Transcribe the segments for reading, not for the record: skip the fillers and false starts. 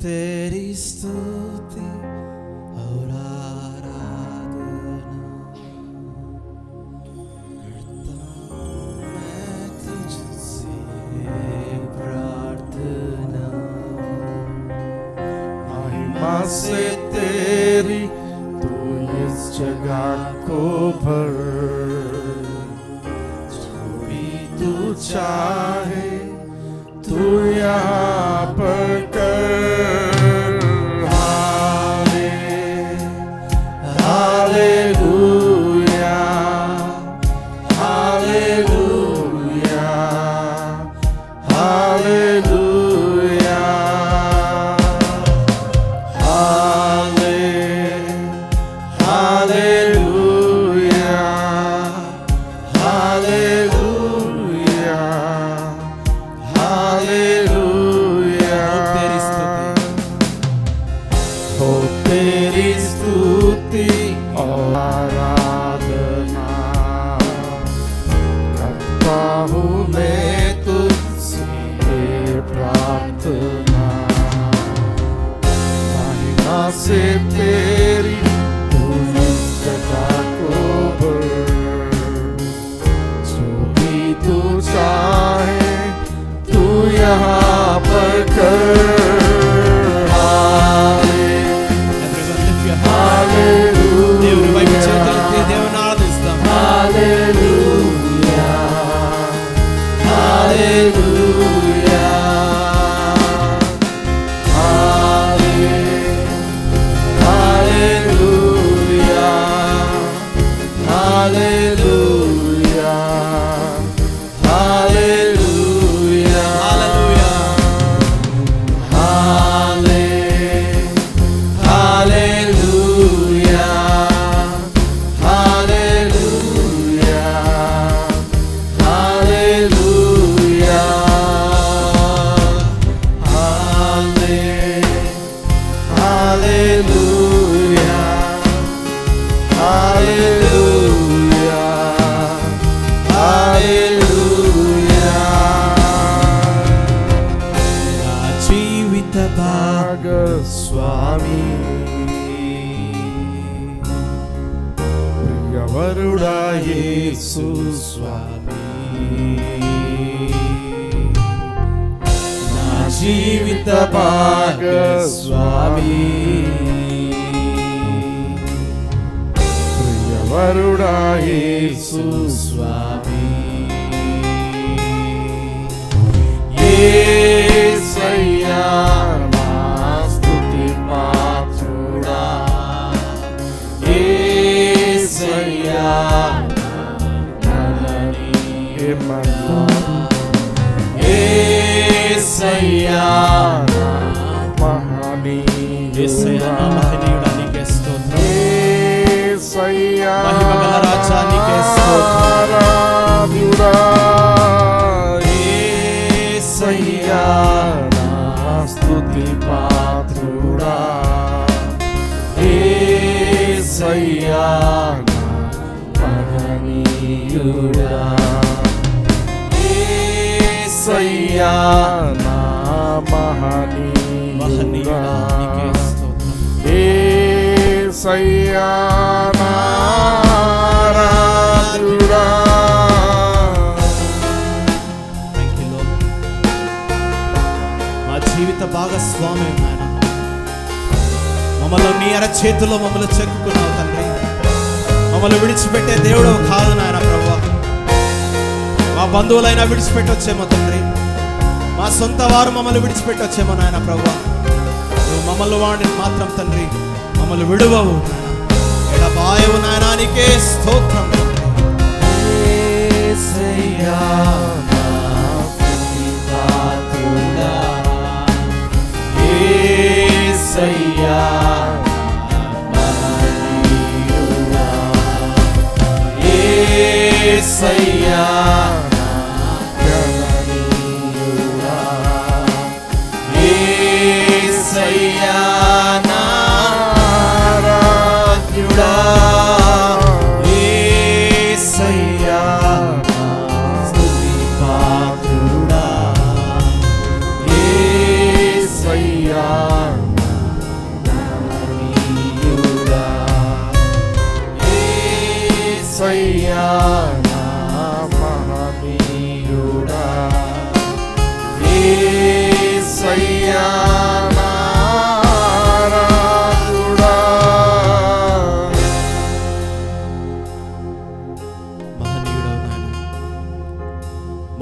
तेरी स्तुति और आराधना करता हूँ मैं तुझसे प्रार्थना। महिमा से तेरी तू इस जगह को भर, जो भी तू चाहे तू यहाँ पर कर। Hallelujah hallelujah hallelujah hallelujah hallelujah hallelujah. हो तेरी स्तुति और आराधना करता हूँ मैं तुझसे प्रार्थना। महिमा से तेरी तू इस जगह को भर, जो भी तू चाहे तू यहाँ पर कर। దేవుని వైపు చేతులెత్తి దేవుని ఆరాధిస్తాం. హల్లెలూయా హల్లెలూయా హల్లెలూయా హల్లెలూయా హల్లెలూయా భాగస్వామి ప్రియవరుడా యేసు స్వామి, నా జీవిత భాగస్వామి ప్రియవరుడా యేసు స్వామి। యేసయ్యా నా స్తుతి పాత్రుడా, యేసయ్యా నన్నీయమన్నా, యేసయ్యా నా మహనీయుడా, నీకే స్తోత్రం, యేసయ్యా మహిమగల రాజా నీకే స్తోత్రం, యేసయ్యా నా స్తుతి పాత్రుడా, యేసయ్యా నా మహనీయుడా, యేసయ్యా నా మహనీయుడా, నీకే స్తోత్రం, యేసయ్యా నా ఆరాధుడా। జీవిత భాగస్వామి నాయన, మమ్మల్ని నీ అరచేతిలో మమ్మల్ని చెక్కుకున్నావు తండ్రి. మమ్మల్ని విడిచిపెట్టే దేవుడు కాదు నాయన ప్రభువా. మా బంధువులైనా విడిచిపెట్టొచ్చేమో తండ్రి, మా సొంత వారు మమ్మల్ని విడిచిపెట్టొచ్చేమో నాయన ప్రభువా. నువ్వు మమ్మల్ని వాడిని మాత్రం తండ్రి మమ్మల్ని విడువవు నాయన, ఎడబాయవు నాయన, నీకే స్తోత్రం। యేసయ్యా నా స్తుతి పాత్రుడా, యేసయ్యా మహనీయుడా, యేసయ్యా మహనీయుడా, యేసయ్యా నా ఆరాధ్యుడా, యేసయ్యా నా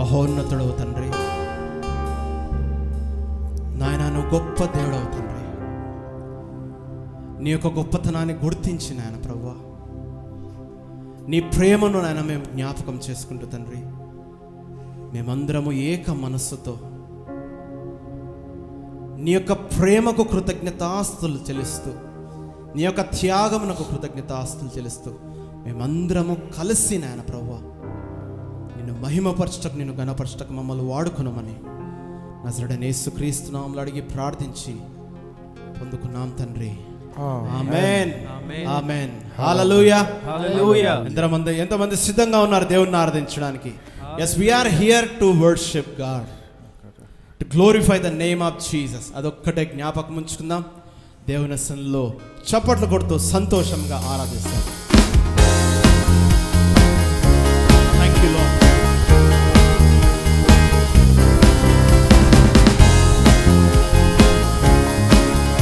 మహోన్నతుడవు తండ్రి. నాయన నువ్వు గొప్ప దేవుడవు తండ్రి. నీ యొక్క గొప్పతనాన్ని గుర్తించి నాయన ప్రభువా, నీ ప్రేమను నాయన మేము జ్ఞాపకం చేసుకుంటూ తండ్రి, మేమందరము ఏక మనస్సుతో నీ యొక్క ప్రేమకు కృతజ్ఞతాస్తులు చెల్లిస్తూ, నీ యొక్క త్యాగమునకు కృతజ్ఞతాస్తులు చెల్లిస్తూ మేమందరము కలిసి నాయన ప్రభువా నిన్ను మహిమపరచటకు, నిన్ను ఘనపరచటకు మమ్మల్ని వాడుకున్నామని నజరేయుడైన యేసుక్రీస్తు నామములో అడిగి ప్రార్థించి పొందుకున్నాం తండ్రి. ఆమేన్ ఆమేన్. హల్లెలూయా హల్లెలూయా. ఎంతమంది సిద్ధంగా ఉన్నారు దేవుణ్ణి ఆరాధించడానికి? yes, we are here to worship God, to glorify the name of Jesus. అదొక్కటే జ్ఞాపకం ఉంచుకుందాం. దేవుని సన్నిధిలో చప్పట్లు కొడుతూ సంతోషంగా ఆరాధిస్తాం. Thank you Lord.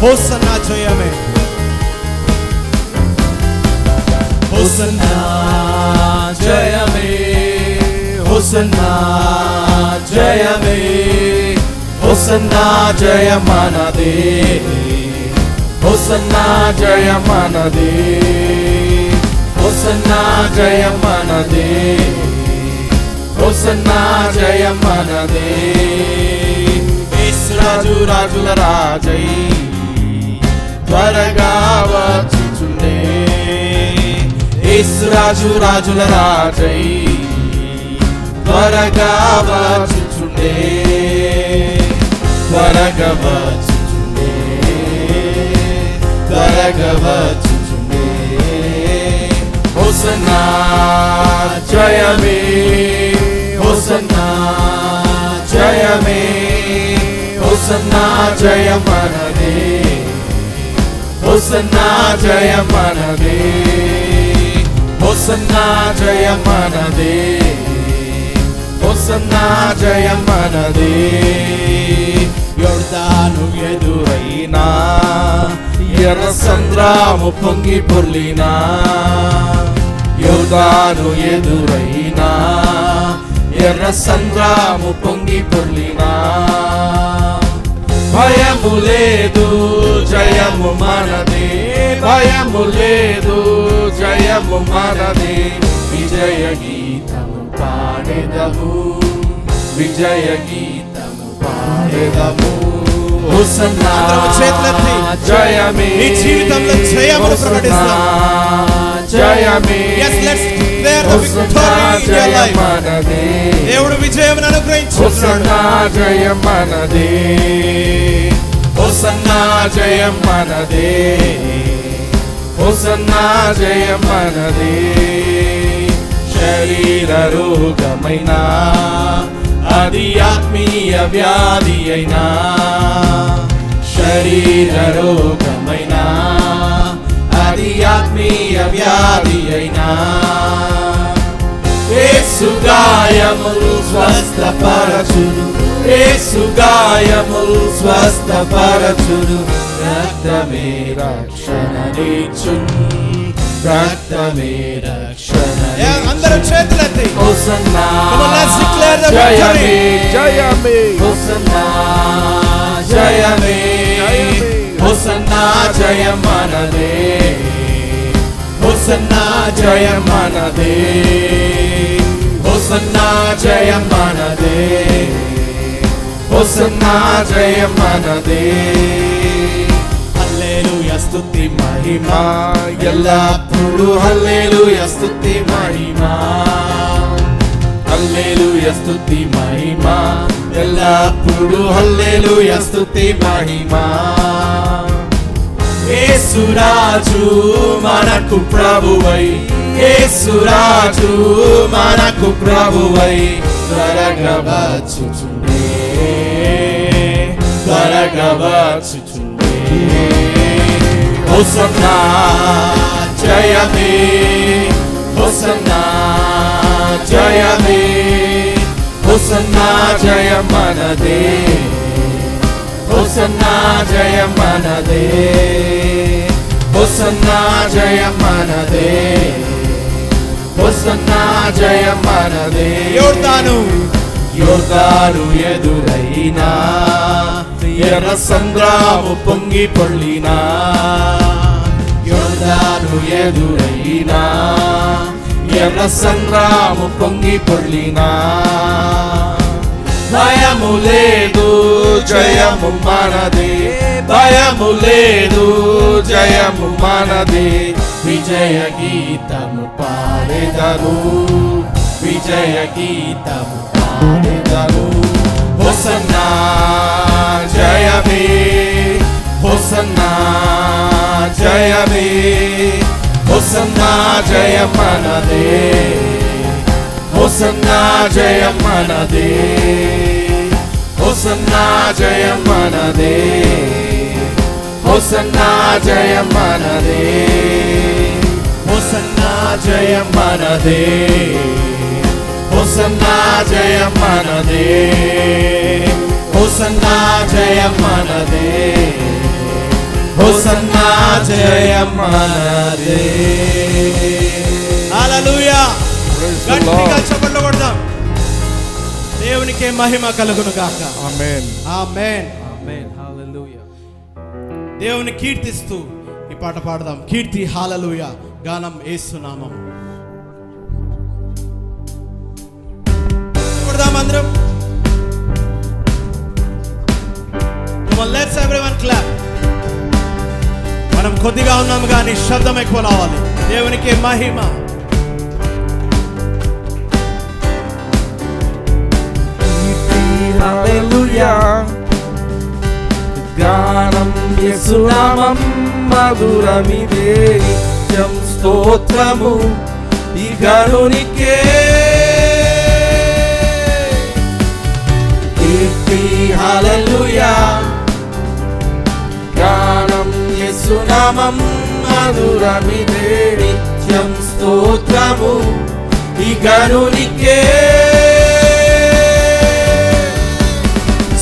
హోసన్నా జయమే, హోసన్నా జయమే, హోసన్నా జయమే, హోసన్నా జయమనదే, హోసన్నా జయమనదే, హోసన్నా జయమనదే, హోసన్నా జయమనదే. యేసు రాజు రాజుల రాజై త్వరగా వచ్చుచుండే, యేసు రాజు రాజుల రాజై త్వరగా వచ్చుచుండే, త్వరగా వచ్చుచుండే, త్వరగా వచ్చుచుండే. హోసన్నా జయమే, హోసన్నా జయమే, హోసన్నా జయమనదే, హోసన్నా జయమనదే, హోసన్నా జయమనదే, హోసన్నా జయమనదే. యొర్దాను ఎదురైనా ఎర్ర సంద్రము పొంగి పొర్లినా, యొర్దాను ఎదురైనా ఎర్ర సంద్రము పొంగి పొర్లినా, భయము లేదు జయము మనదే, భయము లేదు జయము మనదే. విజయ గీతము పాడెదము, విజయ గీతము పాడెదము. హోసన్నా జయమే, నీ జీవితంలో జయమును ప్రకటిస్తాం. జయమే, yes, let's declare the victory in your life. దేవుడు విజయమును అనుగ్రహించుచున్నాడు. హోసన్నా జయమనదే, హోసన్నా జయమనదే, హోసన్నా జయమనదే. శరీర రోగమైనా అది ఆత్మీయ వ్యాధి అయినా, శరీర రోగమైనా అది ఆత్మీయ వ్యాధి అయినా, యేసు గాయములు స్వస్థపరచును, యేసు గాయములు స్వస్థపరచును. రక్తమే రక్షణనిచ్చును, రక్తమే రక్షణనిచ్చును. అందరూ చేతులెత్తి హోసన్నా జయమే, జయమే, హోసన్నా జయమే, హోసన్నా జయమనదే, హోసన్నా జయమనదే, హోసన్నా జయమనదే, హోసన్నా జయమనదే. హల్లెలూయా స్తుతి మహిమా ఎల్లప్పుడూ, హల్లెలూయా స్తుతి మహిమా, హల్లెలూయా స్తుతి మహిమా ఎల్లప్పుడూ, హల్లెలూయా స్తుతి మహిమా. యేసు రాజు మనకు ప్రభువై, యేసు రాజు మనకు ప్రభువై త్వరగా వచ్చుచుండే, త్వరగా వచ్చుచుండే. హోసన్నా జయమే, హోసన్నా జయమే, హోసన్నా జయమనదే, హోసన్నా జయమనదే, హోసన్నా జయమనదే, హోసన్నా జయమనదే. యొర్దాను యోర్దాను ఎదురైనా ఎర్ర సంద్రము పొంగి పొర్లినా యోర్దాను ఎదురైనా ఎర్ర సంద్రము పొంగి పొర్లినా భయము లేదు జయము మనదే భయము లేదు జయము మనదే విజయ గీతము పాడెదను విజయ గీతము పాడెదను హోసన్నా జయమే హోసన్నా జయమే హోసన్నా జయ మనదే హోసన్నా జయ మనదే హోసన్నా జయ మనదే హోసన్నా జయ మనదే హోసన్నా జయ మనదే హోసన్నా జయ మనదే హోసన్నా జయ మనదే హోసన్నా జయ మనదే హల్లెలూయా గట్టిగా చప్పట్లు కొడదాం దేవునికే మహిమ కలుగును గాక ఆమేన్ ఆమేన్ ఆమేన్ హల్లెలూయా దేవుని కీర్తిస్తూ ఈ పాట పాడదాం కీర్తి హల్లెలూయా గానం యేసు నామం కొడదాం అందరం Come on, let's everyone clap. మనం కొద్దిగా ఉన్నాం కానీ శబ్దం ఎక్కువ రావాలి దేవునికే మహిమ హల్లెలూయా గానం యేసు నామం మధురమిదే నిత్యం స్తోత్రము ఈ గరునికే కీర్తి హల్లెలూయా గానం యేసు నామం మధురమిదే నిత్యం స్తోత్రము ఈ గరునికే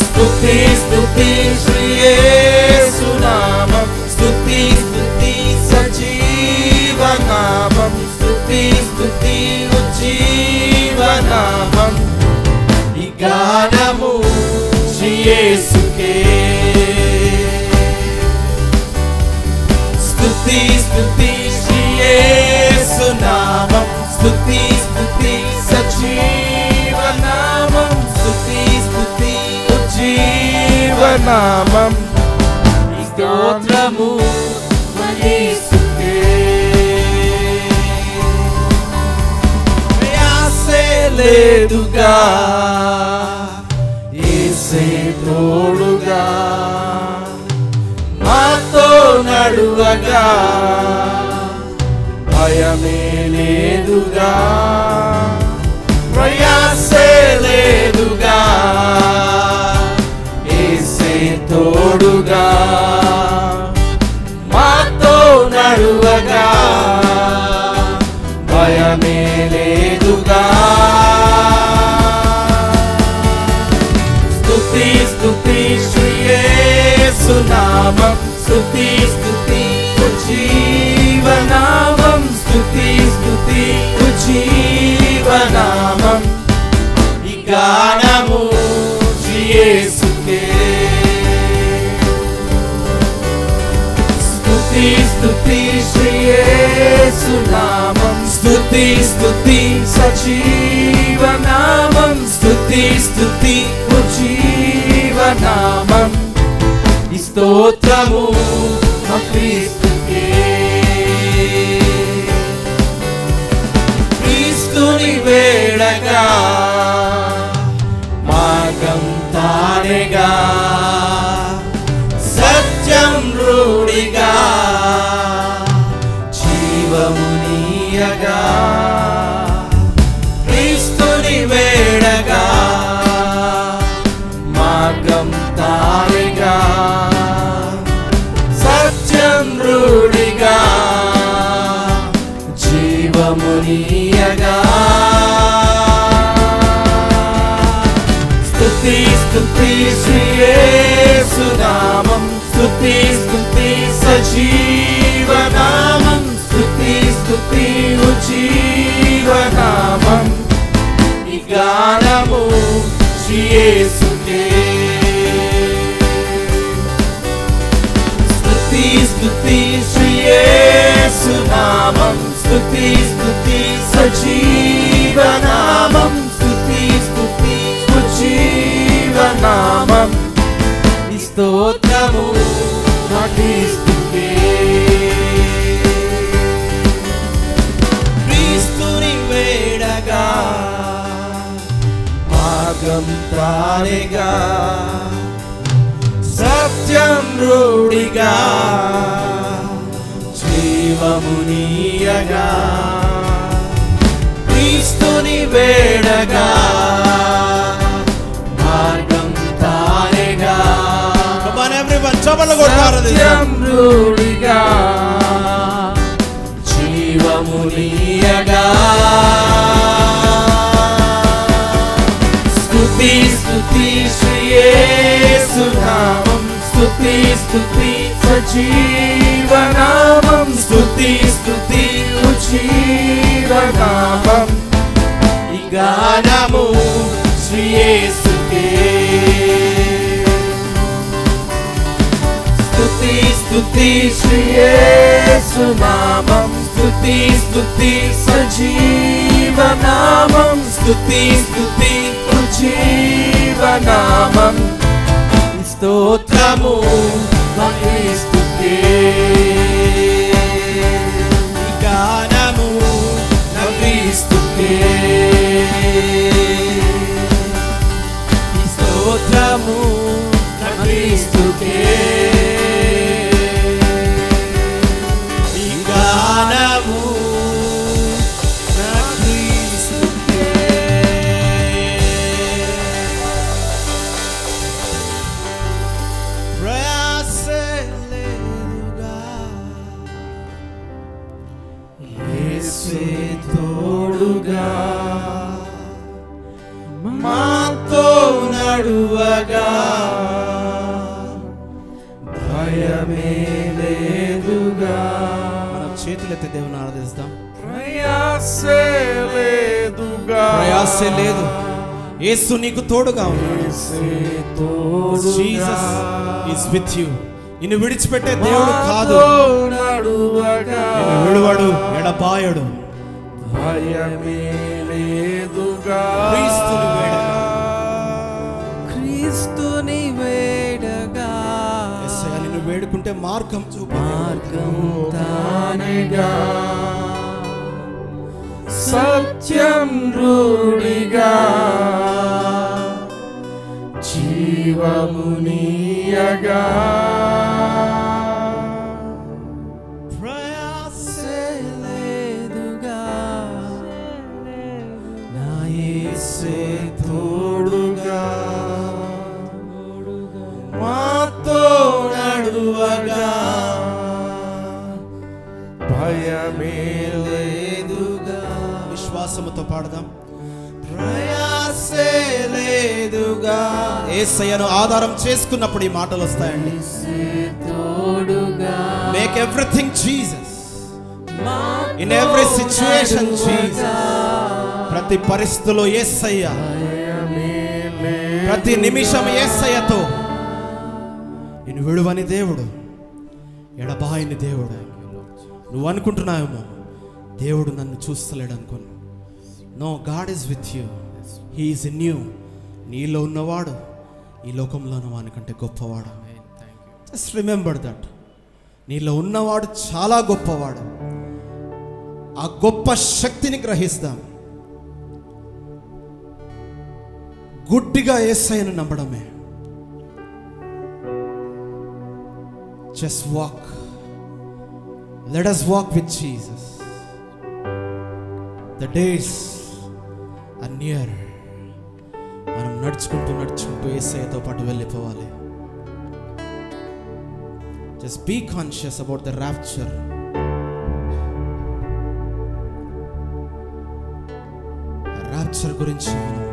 స్తుతి స్తుతి శ్రీ యేసు నామం స్తుతి స్తుతి సజీవనామం స్తుతి స్తుతి ఉజ్జీవనామం ఈ గానము శ్రీ యేసుకే స్తుతి స్తుతి శ్రీ యేసు నామం స్తుతి స్తుతి సజీవనామం స్తుతి స్తుతి జీవనామం స్తోత్రము యేసుకే ప్రయాసే లేదుగా యేసే తోడుగా మాతో నడువగా భయమే లేదుగా ప్రయాసే లేదుగా తోడుగా మాతో నడువగా భయమే లేదుగా స్తుతి స్తుతి శ్రీ యేసు నామం స్తుతి స్తుతి ఉజ్జీవనామం స్తుతి స్తుతి ఉజ్జీవనామం ఈ గానము శ్రీ యేసుకే స్తుతి శ్రీ యేసు నామం స్తుతి స్తుతి సజీవనామం స్తుతి స్తుతి ఉజ్జీవనామం ఈ స్తోత్రము మా క్రీస్తుకే క్రీస్తుని వేడగా మార్గం తానేగా సత్యం రూఢిగా జీవమునియగా క్రీస్తుని వేడగా మార్గం తానేగా సత్యం రూఢిగా జీవమునియగా స్తుతి స్తుతి శ్రీ యేసు నామం స్తుతి స్తుతి సజీవనామం స్తుతి స్తుతి ఉజ్జీవనామం ఈ గానము శ్రీ యేసుకే స్తుతి స్తుతి శ్రీ యేసు నామం స్తుతి స్తుతి సజీవనామం స్తుతి స్తుతి సజీవనామం స్తోత్రము నా క్రీస్తుకే క్రీస్తుని వేడగా మార్గం తానేగా సత్యం రూఢిగా జీవమునీయగా క్రీస్తుని వేడగా మార్గం తానేగా చప్పట్లు కొట్టారు సత్యం రూఢిగా జీవమునీయగా స్తుతి స్తుతి శ్రీ యేసు నామం స్తుతి స్తుతి సజీవనామం స్తుతి స్తుతి జీవనామం ఈ గానము శ్రీ యేసుకే స్తుతి స్తుతి శ్రీ యేసు నామం స్తుతి స్తుతి సజీవనామం స్తుతి స్తుతి జీవనామం స్తోత్రము నా క్రీస్తుకే గానము నా క్రీస్తుకే స్తోత్రము నా క్రీస్తుకే గానము నా క్రీస్తుకే ప్రయాసే లేదుగా యేసే తోడుగా మాతో నడువగా భయమే లేదుగా మనం చేతులెత్తి దేవుని ఆరాధిస్తాం. ప్రయాసే లేదుగా ప్రయాసే లేదు, యేసు నీకు తోడుగా ఉన్నాడు. Jesus is with you. నిన్ను విడిచిపెట్టే దేవుడు కాదు, నడువగా నిన్ను విడువడు, ఎడబాయడు. భయమే లేదుగా క్రీస్తుని వేడగా, క్రీస్తుని వేడగా యేసయ్య నిన్ను వేడుకుంటే మార్గం చూపు. మార్గం తానేగా సత్యం రూఢిగా జీవమునీయగా ప్రయాసే లేదుగా నా యేసే తోడుగా మాతో నడువగా భయమే లేదుగా విశ్వాసముతో పాడదాం. ప్రయాసే లేదుగా. యేసయ్యను ఆధారం చేసుకున్నప్పుడు ఈ మాటలు వస్తాయండి. Make everything Jesus in every situation Jesus. ప్రతి పరిస్థితిలో యేసయ్య, ప్రతి నిమిషం యేసయ్యతో. నిన్ను విడువని దేవుడు, ఎడబాయని దేవుడు. నువ్వు అనుకుంటున్నావేమో దేవుడు నన్ను చూస్తలేడు అనుకోను. No, God is with you, he is in you. నీలో ఉన్నవాడు ఈ లోకంలో వానికంటే గొప్పవాడు. Just remember that. నీలో ఉన్నవాడు చాలా గొప్పవాడు. ఆ గొప్ప శక్తిని గ్రహిస్తాం. గుడ్డిగా యేసయ్యను నమ్మడమే. Just walk. Let us walk with Jesus. The days are near. మనం నడుచుకుంటూ యేసయ్యతో పాటు వెళ్ళిపోవాలి. Just be conscious about the rapture. Rapture గురించి మనం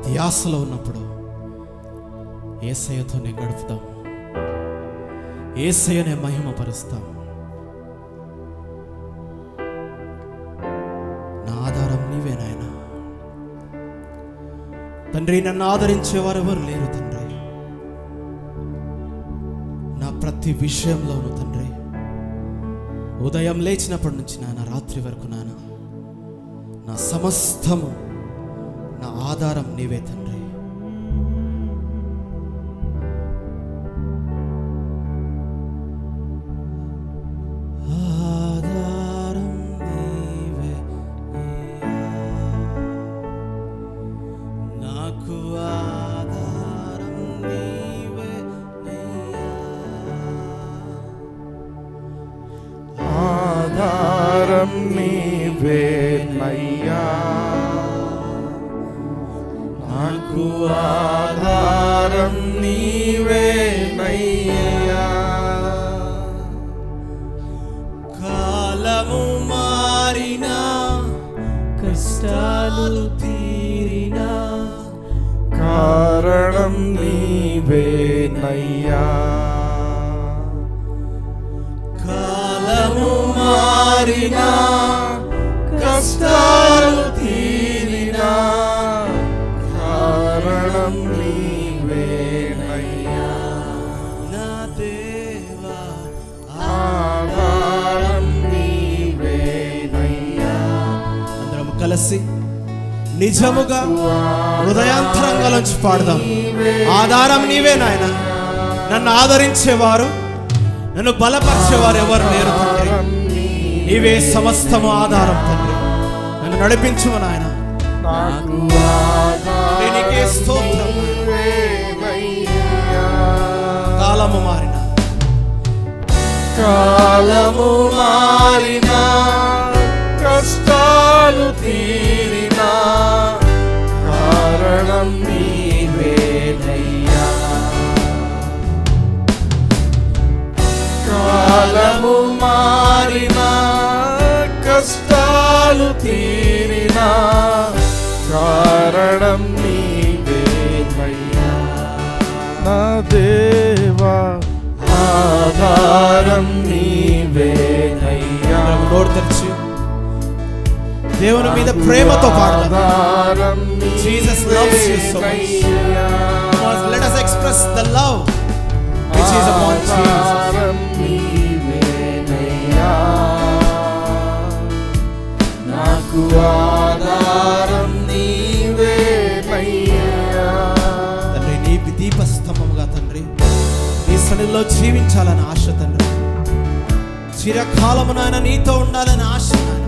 ధ్యాసలో ఉన్నప్పుడు యేసయ్యతోనే గడుపుతాం, యేసయ్యనే మహిమపరుస్తాం. నా ఆధారం నీవే నాయనా. తండ్రి, నన్ను ఆదరించేవారు ఎవరు లేరు తండ్రి. నా ప్రతి విషయంలోనూ తండ్రి, ఉదయం లేచినప్పటి నుంచి నాన్న రాత్రి వరకు నాన్న, నా సమస్తము, నా ఆధారం నీవే తండ్రి. నాకు ఆధారం నీవేనయ్యా. కాలము మారినా, కష్టాలు తీరినా, కారణం నీవేనయ్యా. కాలము మారినా, కష్టాలు తీరినా, కారణం నీవేనయ్యా. నా దేవా, ఆధారం నీవేనయ్యా. అందరం కలిసి నిజముగా హృదయాంతరంగాలోంచి పాడదాం. ఆధారం నీవే నాయన. నన్ను ఆదరించేవారు, నన్ను బలపరిచేవారు ఎవరు లేరు తండ్రి. నీవే సమస్తము ఆధారం తండ్రి. నన్ను నడిపించుము నాయన. నీకే స్తోత్రం. కాలము మారిన, కాలము మారినా, కష్టాలు తీరినా, కారణం నీవేనయ్యా. కాలము మారినా, కష్టాలు తీరినా, కారణం నీవేనయ్యా. నా దేవా, ఆధారం నీవేనయ్యా. నోరు తెరిచి దేవుని మీద ప్రేమతో పాడదాం. Jesus loves you so much. Let us express the love which is upon Jesus. నాకు ఆధారం నీవేనయ్యా. తండ్రి, నీ దీపస్తంభముగా తండ్రి, నీ సన్నిధిలో జీవించాలని ఆశ తండ్రి. చిరకాలము నాయన నీతో ఉండాలని ఆశ నాయన.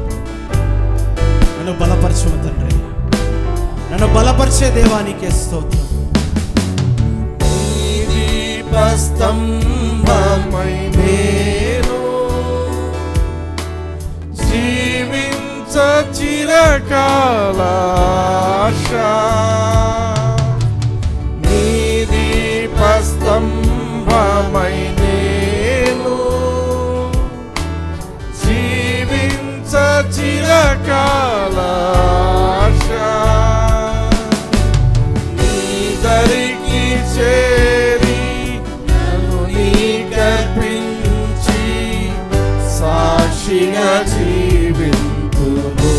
నన్ను బలపరచుము తండ్రి. నన్ను బలపరిచే దేవానికే స్తోత్రం. నీ దీపస్తంభమై నేను జీవించ చిరకాల ఆశ. నీ దీపస్తంభమై నేను జీవించ చిరకాల ఆశ. నీ దరికి చేరి నన్ను నీకర్పించి సాక్షిగా జీవింతును.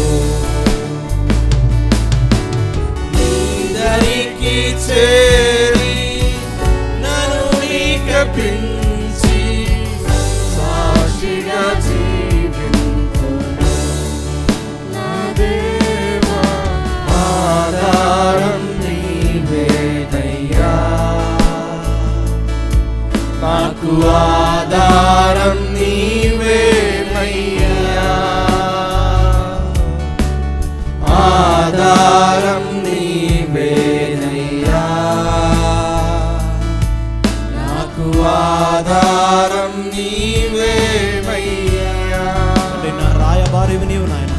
నీ దరికి చేరి నన్ను నీకర్పించి సాక్షిగా జీవింతును. నా దేవా, ఆధారం నీవేనయ్యా. నాకు ఆధారం నీవేనయ్యా. ఆధారం నీవేనయ్యా. నాకు ఆధారం నీవేనయ్యా. తండ్రి, నా రాయబారివి నీవు నాయన.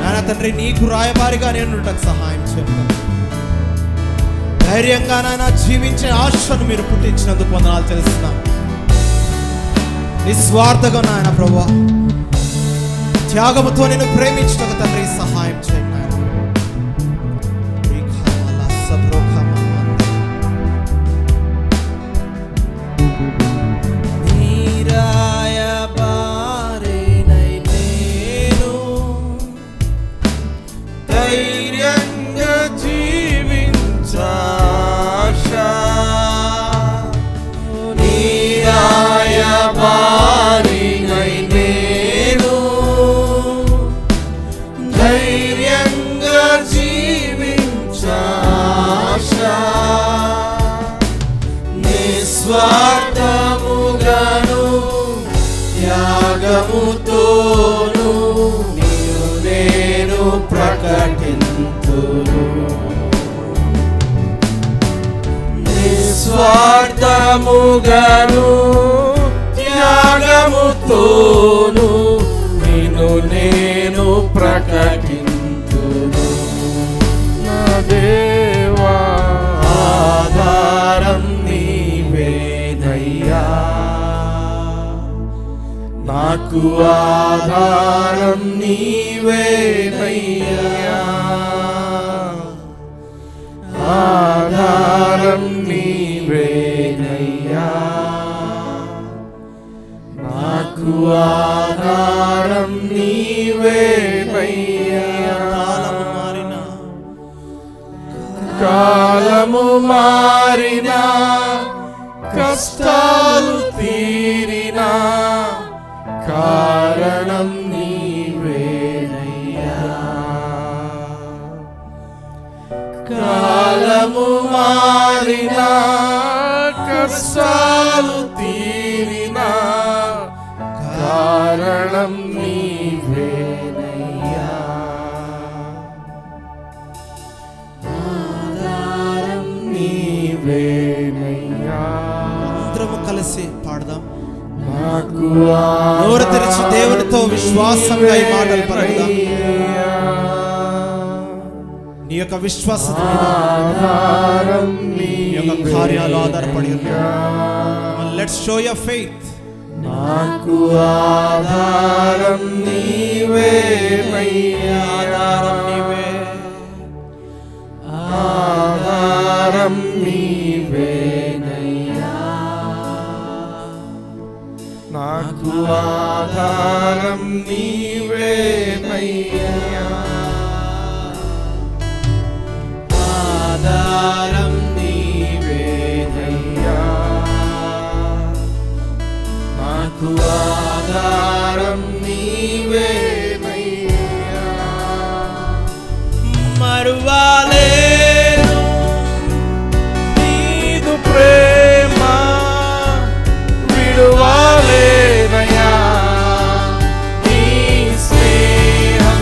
నాయన తండ్రి, నీకు రాయబారిగా నేను ఉండటకు సహాయం చేస్తాను. ధైర్యంగా నాయన జీవించే ఆశను మీరు పుట్టించినందుకు వందనాలు తెలుస్తున్నాం. నిస్వార్థగా నాయన ప్రభువా, త్యాగముతో నేను ప్రేమించటకు తండ్రి సహాయం చేయండి నాయన. ధైర్యంగా నిస్వార్థముగాను త్యాగముతోను నిన్ను నేను ప్రకటింతును. నా దేవా ఆధారం నీవేనయ్యా, నాకు ఆధారం నీవేనయ్యా, ఆధారం నీవేనయ్యా, నాకు ఆధారం నీవేనయ్యా. కాలము మారినా కష్టాలు తీరినా కారణం నీవేనయ్యా, కాలము మారినా కష్టాలు తీరినా కారణం నీవేనయ్యా, ఆధారం నీవేనయ్యా. అందరము కలిసి పాడదాం. నాకు నోరు తెరిచి దేవునితో విశ్వాసంగా ఈ మాటలు పలుకుదాం. నీ యొక్క విశ్వాసత మీద నీ యొక్క కార్యాలు ఆధారపడి ఉన్నాయి. Let's show your faith. నాకు ఆధారం నీవేనయ్యా, ఆధారం నీవే, ఆధారం నీవేనయ్యా, నాకు ఆధారం నీవేనయ్యా, ఆధారం నీవేనయ్యా, నాకు ఆధారం నీవేనయ్యా. మరువాలేను నీదు ప్రేమ విడువాలేనయ్యా, నీ స్నేహం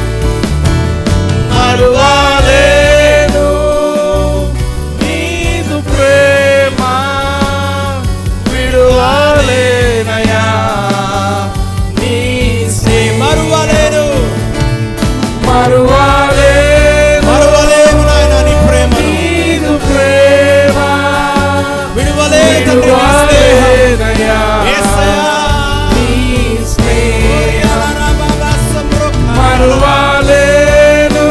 మరువాలేను, నీదు ప్రేమ విడువాలేనయ్యా, నీ స్నేహం మరువలేను, మరువలేను నాయన నీ ప్రేమను, నీదు ప్రేమ విడువలేను తండ్రి నీ స్నేహం. యేసయ్యా, నీ స్నేహం మరువలేను,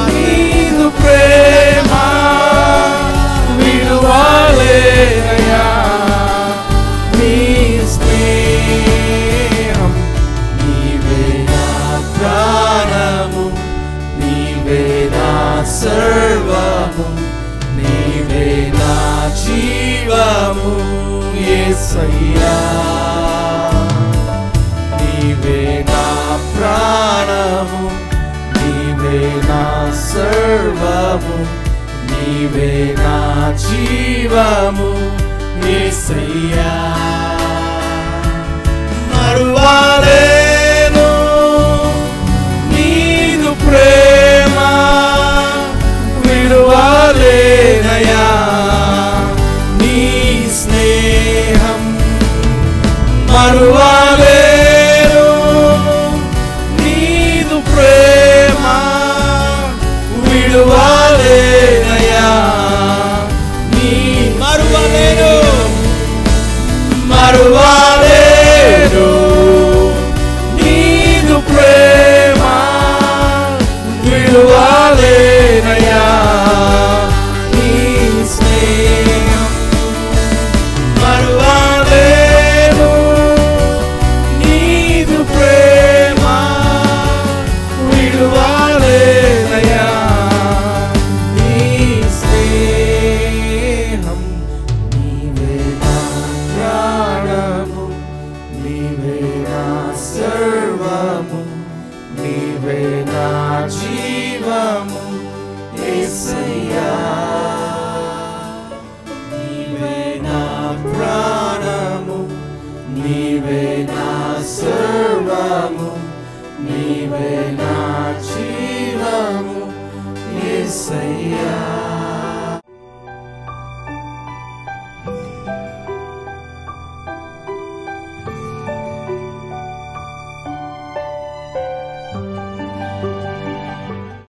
నీదు ప్రేమ విడువలేనయ్యా, నీ స్నేహం నీవే నా ప్రాణము, నీవే నా సర్వము, నీవే నా జీవము యేసయ్యా, నీవే నా ప్రాణము, నీవే నా సర్వము, నీవే నా జీవము యేసయ్యా. మరువలేను నీదు ప్రేమ విడువలేనయ్యా, నీ స్నేహం మరువలేను, నీదు ప్రేమ విడువలేనయ్యా, నీ మరువలేను, మరువలేను, నీదు ప్రేమ విడువలేనయ్యా, నీ స్నేహం మరువలేను, నీదు ప్రేమ విడువలేనయ్యా, నీ స్నేహం నీవే నా ప్రాణము, నీవే నా సర్వము, నీవే నా జీవము యేసయ్యా, నీవే నా ప్రాణము, నీవే నా సర్వము, నీవే నా జీవము యేసయ్యా. యేసయ్యా